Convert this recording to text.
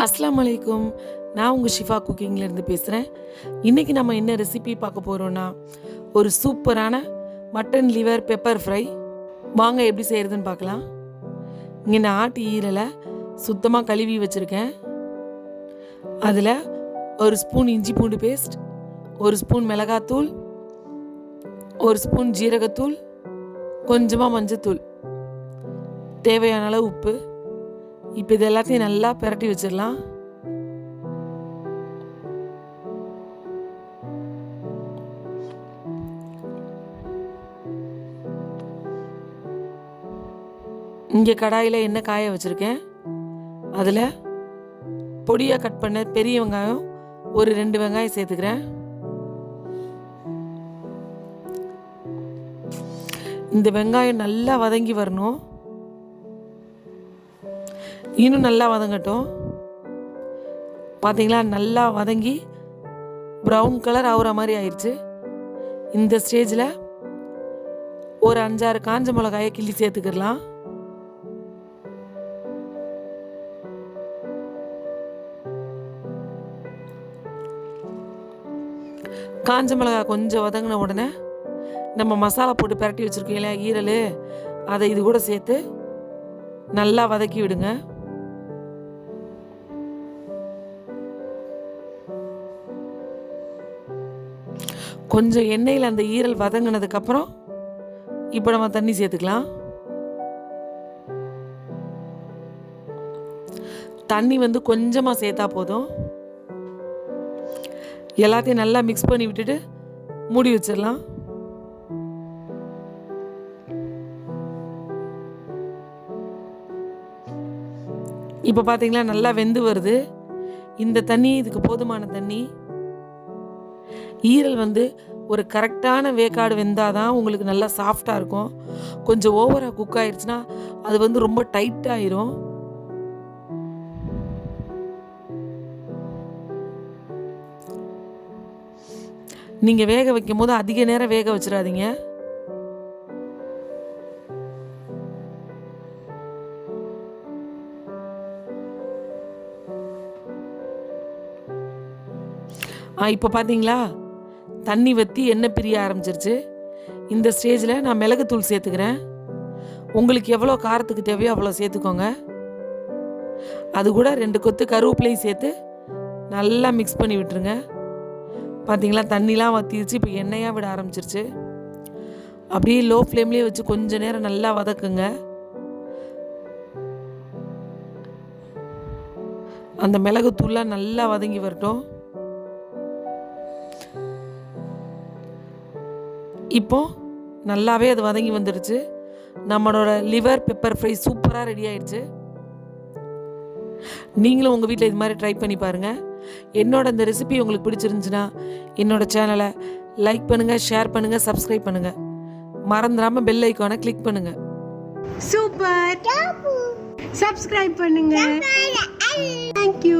அஸ்ஸலாமு அலைக்கும். நான் உங்கள் ஷிஃபா குக்கிங்லேருந்து பேசுகிறேன். இன்றைக்கி நம்ம என்ன ரெசிபி பார்க்க போகிறோன்னா, ஒரு சூப்பரான மட்டன் லிவர் பெப்பர் ஃப்ரை. வாங்க எப்படி செய்கிறதுன்னு பார்க்கலாம். இங்கே நான் ஆட்டு ஈரலை சுத்தமாக கழுவி வச்சுருக்கேன். அதில் ஒரு ஸ்பூன் இஞ்சி பூண்டு பேஸ்ட், ஒரு ஸ்பூன் மிளகாத்தூள், ஒரு ஸ்பூன் ஜீரகத்தூள், கொஞ்சமாக மஞ்சத்தூள், தேவையான அளவு உப்பு. இப்போ இது எல்லாத்தையும் நல்லா பிரட்டி வச்சிடலாம். இங்கே கடாயில் எண்ணெய் காய வச்சுருக்கேன். அதில் பொடியாக கட் பண்ண பெரிய வெங்காயம் ஒரு 2 வெங்காயம் சேர்த்துக்கிறேன். இந்த வெங்காயம் நல்லா வதங்கி வரணும். இன்னும் நல்லா வதங்கட்டும். பார்த்தீங்களா, நல்லா வதங்கி ப்ரௌன் கலர் ஆகுற மாதிரி ஆயிடுச்சு. இந்த ஸ்டேஜில் ஒரு 5-6 காஞ்ச மிளகாயை கிள்ளி சேர்த்துக்கிடலாம். காஞ்ச மிளகாய் கொஞ்சம் வதங்கின உடனே நம்ம மசாலா போட்டு பிரட்டி வச்சுருக்கோம் இல்லையா ஈரல், அதை இது கூட சேர்த்து நல்லா வதக்கி விடுங்க. கொஞ்சம் எண்ணெயில் அந்த ஈரல் வதங்கினதுக்கப்புறம் இப்போ நம்ம தண்ணி சேர்த்துக்கலாம். தண்ணி கொஞ்சமாக சேர்த்தா போதும். எல்லாத்தையும் நல்லா மிக்ஸ் பண்ணி விட்டுட்டு மூடி வச்சிடலாம். இப்போ பார்த்தீங்களா நல்லா வெந்து வருது. இந்த தண்ணி இதுக்கு போதுமான தண்ணி. ஈரல் ஒரு கரெக்டான வேக்காடு வெந்தாதான் உங்களுக்கு நல்லா சாஃப்டாக இருக்கும். கொஞ்சம் ஓவராக குக் ஆயிடுச்சுன்னா அது ரொம்ப டைட்டாயிரும். நீங்கள் வேக வைக்கும் போது அதிக நேரம் வேக வச்சிடாதீங்க. இப்போ பார்த்தீங்களா தண்ணி வற்றி எண்ணெய் பிரிய ஆரம்பிச்சிருச்சு. இந்த ஸ்டேஜில் நான் மிளகுத்தூள் சேர்த்துக்கிறேன். உங்களுக்கு எவ்வளோ காரத்துக்கு தேவையோ அவ்வளோ சேர்த்துக்கோங்க. அது கூட 2 கொத்து கருவேப்பிலையும் சேர்த்து நல்லா மிக்ஸ் பண்ணி விட்டுருங்க. பார்த்தீங்களா தண்ணிலாம் வற்றிடுச்சு. இப்போ எண்ணெயாக விட ஆரம்பிச்சிருச்சு. அப்படியே லோ ஃப்ளேம்லேயே வச்சு கொஞ்ச நேரம் நல்லா வதக்குங்க. அந்த மிளகுத்தூள்லாம் நல்லா வதங்கி வரட்டும். இப்போ நல்லாவே அது வதங்கி வந்துடுச்சு. நம்மளோட லிவர் பெப்பர் ஃப்ரை சூப்பராக ரெடி ஆயிடுச்சு. நீங்களும் உங்கள் வீட்டில் இது மாதிரி ட்ரை பண்ணி பாருங்கள். என்னோட இந்த ரெசிபி உங்களுக்கு பிடிச்சிருந்துச்சுன்னா என்னோட சேனலை லைக் பண்ணுங்கள், ஷேர் பண்ணுங்கள், சப்ஸ்கிரைப் பண்ணுங்கள். மறந்துடாமல் பெல் ஐக்கானை கிளிக் பண்ணுங்கள். சூப்பர். சப்ஸ்கிரைப் பண்ணுங்க. தேங்க்யூ.